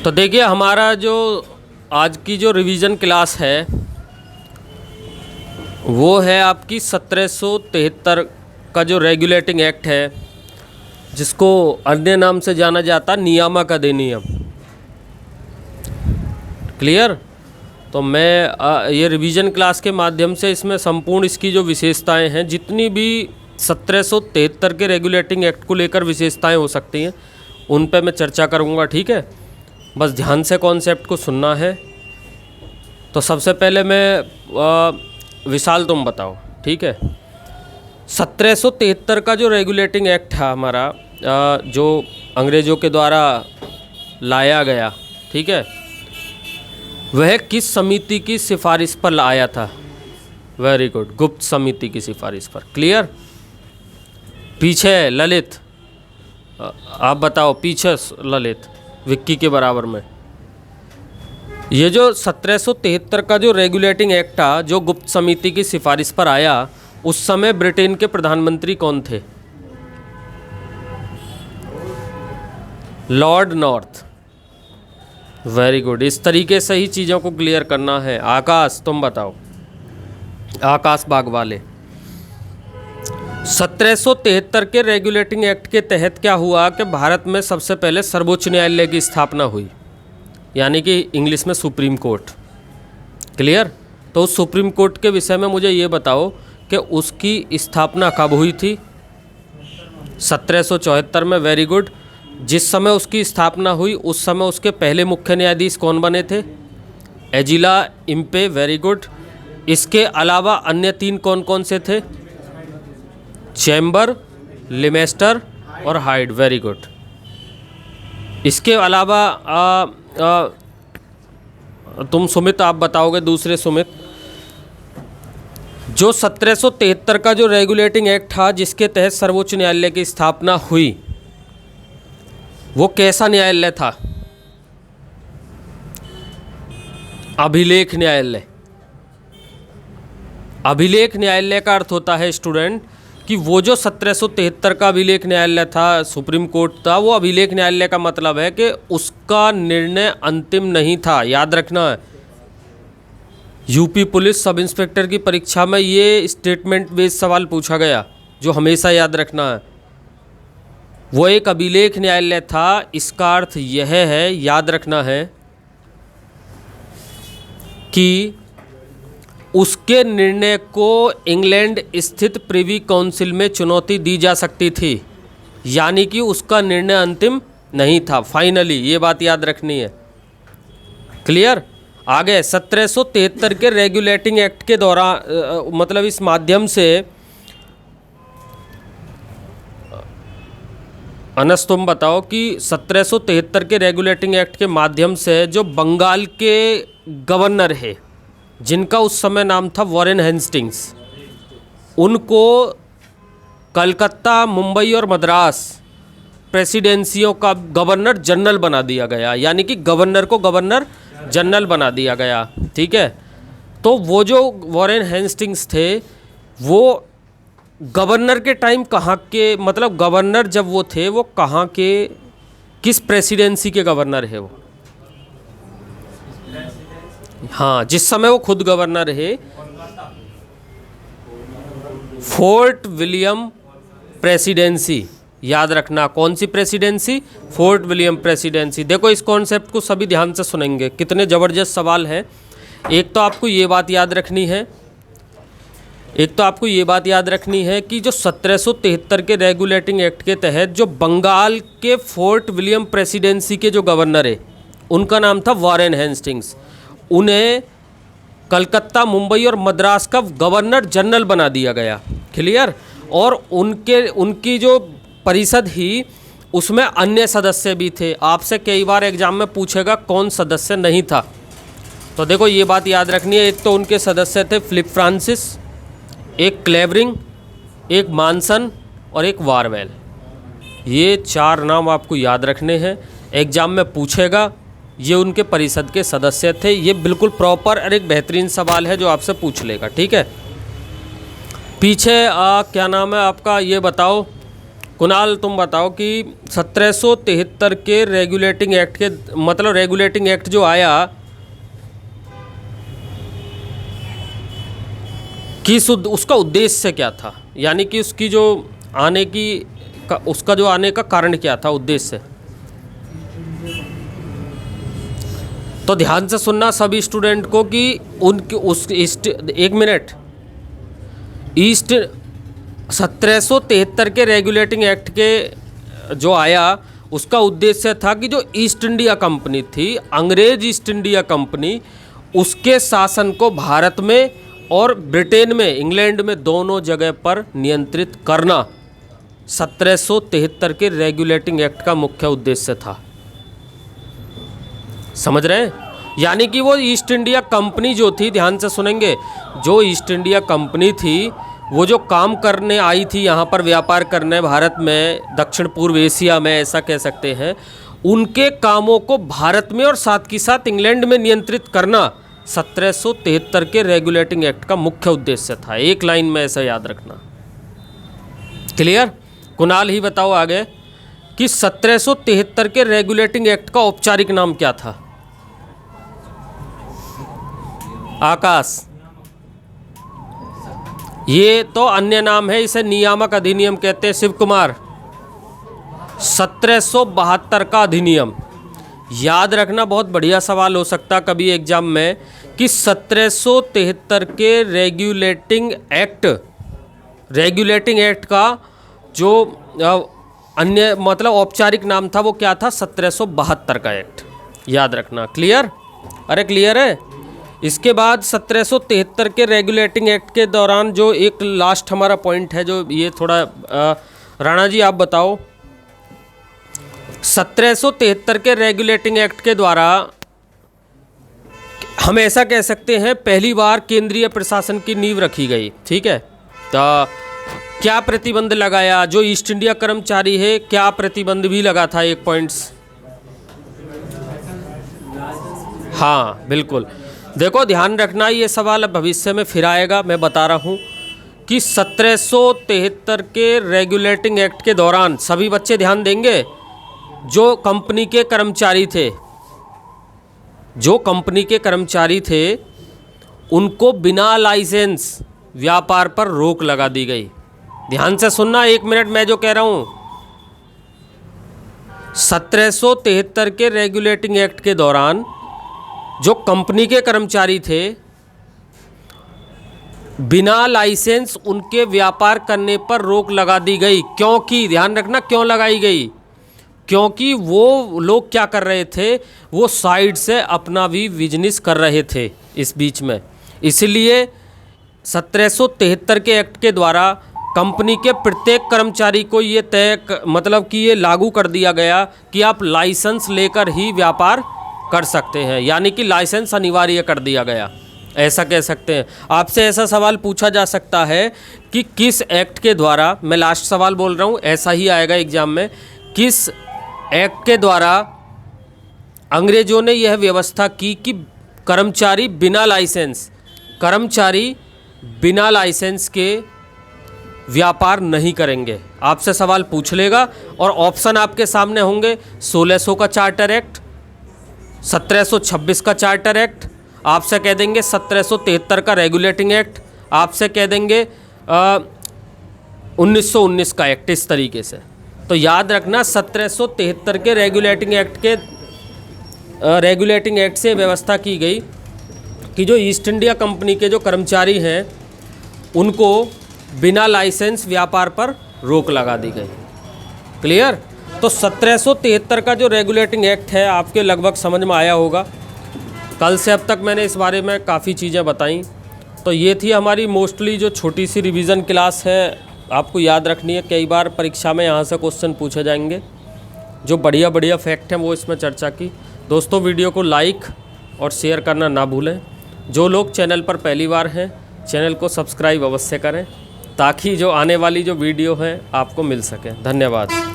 तो देखिए, हमारा जो आज की जो रिवीजन क्लास है वो है आपकी 1773 का जो रेगुलेटिंग एक्ट है, जिसको अन्य नाम से जाना जाता नियामक अधिनियम। क्लियर? तो मैं ये रिवीजन क्लास के माध्यम से इसमें संपूर्ण इसकी जो विशेषताएं हैं, जितनी भी 1773 के रेगुलेटिंग एक्ट को लेकर विशेषताएं हो सकती हैं, उन पे मैं चर्चा करूँगा। ठीक है, बस ध्यान से कॉन्सेप्ट को सुनना है। तो सबसे पहले मैं विशाल तुम बताओ। ठीक है, 1773 का जो रेगुलेटिंग एक्ट था हमारा, जो अंग्रेज़ों के द्वारा लाया गया, ठीक है, वह किस समिति की सिफारिश पर लाया था? वेरी गुड, गुप्त समिति की सिफारिश पर। क्लियर? पीछे ललित, आप बताओ पीछे ललित, विक्की के बराबर में। ये जो 1773 का जो रेगुलेटिंग एक्ट था, जो गुप्त समिति की सिफारिश पर आया, उस समय ब्रिटेन के प्रधानमंत्री कौन थे? Lord north. वेरी गुड, इस तरीके से ही चीज़ों को क्लियर करना है। आकाश तुम बताओ, आकाश बागवाले। 1773 के रेगुलेटिंग एक्ट के तहत क्या हुआ कि भारत में सबसे पहले सर्वोच्च न्यायालय की स्थापना हुई, यानी कि इंग्लिश में सुप्रीम कोर्ट। क्लियर? तो उस सुप्रीम कोर्ट के विषय में मुझे ये बताओ कि उसकी स्थापना कब हुई थी? 1774 में। Very good. जिस समय उसकी स्थापना हुई उस समय उसके पहले मुख्य न्यायाधीश कौन बने थे? एजिला इम्पे। Very good. इसके अलावा अन्य तीन कौन कौन से थे? चैम्बर, लिमेस्टर और हाइड। Very good. इसके अलावा तुम सुमित आप बताओगे, दूसरे सुमित। जो 1773 का जो रेगुलेटिंग एक्ट था जिसके तहत सर्वोच्च न्यायालय की स्थापना हुई, वो कैसा न्यायालय था? अभिलेख न्यायालय। अभिलेख न्यायालय का अर्थ होता है स्टूडेंट कि वो जो 1773 का अभिलेख न्यायालय था, सुप्रीम कोर्ट था, वो अभिलेख न्यायालय का मतलब है कि उसका निर्णय अंतिम नहीं था। याद रखना है, यूपी पुलिस सब इंस्पेक्टर की परीक्षा में ये स्टेटमेंट बेस्ड सवाल पूछा गया, जो हमेशा याद रखना है। वो एक अभिलेख न्यायालय था। इसका अर्थ यह है, याद रखना है, कि उसके निर्णय को इंग्लैंड स्थित प्रिवी काउंसिल में चुनौती दी जा सकती थी, यानी कि उसका निर्णय अंतिम नहीं था, फाइनली। ये बात याद रखनी है। क्लियर? आगे 1773 के रेगुलेटिंग एक्ट के दौरान मतलब इस माध्यम से, अनस तुम बताओ कि 1773 के रेगुलेटिंग एक्ट के माध्यम से जो बंगाल के गवर्नर है, जिनका उस समय नाम था वॉरेन हेस्टिंग्स, उनको कलकत्ता, मुंबई और मद्रास प्रेसिडेंसियों का गवर्नर जनरल बना दिया गया, यानी कि गवर्नर को गवर्नर जनरल बना दिया गया। ठीक है? तो वो जो वॉरेन हेस्टिंग्स थे, वो गवर्नर के टाइम कहाँ के, मतलब गवर्नर जब वो थे, वो कहाँ के, किस प्रेसिडेंसी के गवर्नर है वो? हाँ, जिस समय वो खुद गवर्नर रहे, फोर्ट विलियम प्रेसिडेंसी। याद रखना, कौन सी प्रेसिडेंसी? Fort William presidency. देखो, इस कॉन्सेप्ट को सभी ध्यान से सुनेंगे, कितने ज़बरदस्त सवाल हैं। एक तो आपको ये बात याद रखनी है, कि जो 1773 के रेगुलेटिंग एक्ट के तहत जो बंगाल के फोर्ट विलियम प्रेसिडेंसी के जो गवर्नर है, उनका नाम था वॉरेन हेस्टिंग्स। उन्हें कलकत्ता, मुंबई और मद्रास का गवर्नर जनरल बना दिया गया। क्लियर? और उनकी जो परिषद ही, उसमें अन्य सदस्य भी थे। आपसे कई बार एग्जाम में पूछेगा कौन सदस्य नहीं था, तो देखो ये बात याद रखनी है। एक तो उनके सदस्य थे फिलिप फ्रांसिस, एक क्लेवरिंग, एक मानसन और एक वारवेल। ये चार नाम आपको याद रखने हैं, एग्जाम में पूछेगा। ये उनके परिषद के सदस्य थे। ये बिल्कुल प्रॉपर और एक बेहतरीन सवाल है जो आपसे पूछ लेगा। ठीक है? पीछे क्या नाम है आपका, ये बताओ। कुणाल तुम बताओ कि 1773 के रेगुलेटिंग एक्ट के मतलब रेगुलेटिंग एक्ट जो आया उसका उद्देश्य क्या था, यानी कि उसकी जो आने की उसका जो आने का कारण क्या था, उद्देश्य। तो ध्यान से सुनना सभी स्टूडेंट को कि उनकी उस एक मिनट 1773 के रेगुलेटिंग एक्ट के जो आया उसका उद्देश्य था कि जो ईस्ट इंडिया कंपनी थी, अंग्रेज ईस्ट इंडिया कंपनी, उसके शासन को भारत में और ब्रिटेन में, इंग्लैंड में, दोनों जगह पर नियंत्रित करना 1773 के रेगुलेटिंग एक्ट का मुख्य उद्देश्य था। समझ रहे हैं? यानी कि वो ईस्ट इंडिया कंपनी जो थी, ध्यान से सुनेंगे, जो ईस्ट इंडिया कंपनी थी वो जो काम करने आई थी यहाँ पर व्यापार करने भारत में, दक्षिण पूर्व एशिया में, ऐसा कह सकते हैं, उनके कामों को भारत में और साथ ही साथ इंग्लैंड में नियंत्रित करना 1773 के रेगुलेटिंग एक्ट का मुख्य उद्देश्य था। एक लाइन में ऐसा याद रखना। क्लियर? कुणाल ही बताओ आगे कि 1773 के रेगुलेटिंग एक्ट का औपचारिक नाम क्या था? आकाश, ये तो अन्य नाम है, इसे नियामक अधिनियम कहते हैं। शिव कुमार, 1772 का अधिनियम। याद रखना, बहुत बढ़िया सवाल हो सकता कभी एग्जाम में कि 1773 के रेगुलेटिंग एक्ट का जो अन्य मतलब औपचारिक नाम था वो क्या था? 1772 का एक्ट। याद रखना। क्लियर? अरे क्लियर है? इसके बाद 1773 के रेगुलेटिंग एक्ट के दौरान जो एक लास्ट हमारा पॉइंट है, जो ये थोड़ा राणा जी आप बताओ, 1773 के रेगुलेटिंग एक्ट के द्वारा हम ऐसा कह सकते हैं पहली बार केंद्रीय प्रशासन की नींव रखी गई। ठीक है, तो क्या प्रतिबंध लगाया? जो ईस्ट इंडिया कर्मचारी है, क्या प्रतिबंध भी लगा था? एक पॉइंट्स। हाँ बिल्कुल, देखो ध्यान रखना, ये सवाल अब भविष्य में फिर आएगा। मैं बता रहा हूँ कि 1773 के रेगुलेटिंग एक्ट के दौरान सभी बच्चे ध्यान देंगे, जो कंपनी के कर्मचारी थे उनको बिना लाइसेंस व्यापार पर रोक लगा दी गई। ध्यान से सुनना, एक मिनट, मैं जो कह रहा हूँ, 1773 के रेगुलेटिंग एक्ट के दौरान जो कंपनी के कर्मचारी थे, बिना लाइसेंस उनके व्यापार करने पर रोक लगा दी गई। क्योंकि ध्यान रखना, क्यों लगाई गई? क्योंकि वो लोग क्या कर रहे थे, वो साइड से अपना भी बिजनेस कर रहे थे इस बीच में। इसलिए 1773 के एक्ट के द्वारा कंपनी के प्रत्येक कर्मचारी को ये मतलब कि ये लागू कर दिया गया कि आप लाइसेंस लेकर ही व्यापार कर सकते हैं, यानी कि लाइसेंस अनिवार्य कर दिया गया, ऐसा कह सकते हैं। आपसे ऐसा सवाल पूछा जा सकता है कि किस एक्ट के द्वारा, मैं लास्ट सवाल बोल रहा हूँ, ऐसा ही आएगा एग्जाम में, किस एक्ट के द्वारा अंग्रेजों ने यह व्यवस्था की कि कर्मचारी बिना लाइसेंस के व्यापार नहीं करेंगे? आपसे सवाल पूछ लेगा और ऑप्शन आपके सामने होंगे। 1600 का चार्टर एक्ट, 1726 का चार्टर एक्ट, आपसे कह देंगे 1773 का रेगुलेटिंग एक्ट, आपसे कह देंगे 1919 का एक्ट, इस तरीके से। तो याद रखना, 1773 के रेगुलेटिंग एक्ट से व्यवस्था की गई कि जो ईस्ट इंडिया कंपनी के जो कर्मचारी हैं उनको बिना लाइसेंस व्यापार पर रोक लगा दी गई। क्लियर? तो 1773 का जो रेगुलेटिंग एक्ट है आपके लगभग समझ में आया होगा। कल से अब तक मैंने इस बारे में काफ़ी चीज़ें बताई। तो ये थी हमारी मोस्टली जो छोटी सी रिवीजन क्लास है, आपको याद रखनी है। कई बार परीक्षा में यहाँ से क्वेश्चन पूछे जाएंगे, जो बढ़िया बढ़िया फैक्ट हैं वो इसमें चर्चा की। दोस्तों, वीडियो को लाइक और शेयर करना ना भूलें। जो लोग चैनल पर पहली बार हैं, चैनल को सब्सक्राइब अवश्य करें, ताकि जो आने वाली जो वीडियो है आपको मिल सके। धन्यवाद।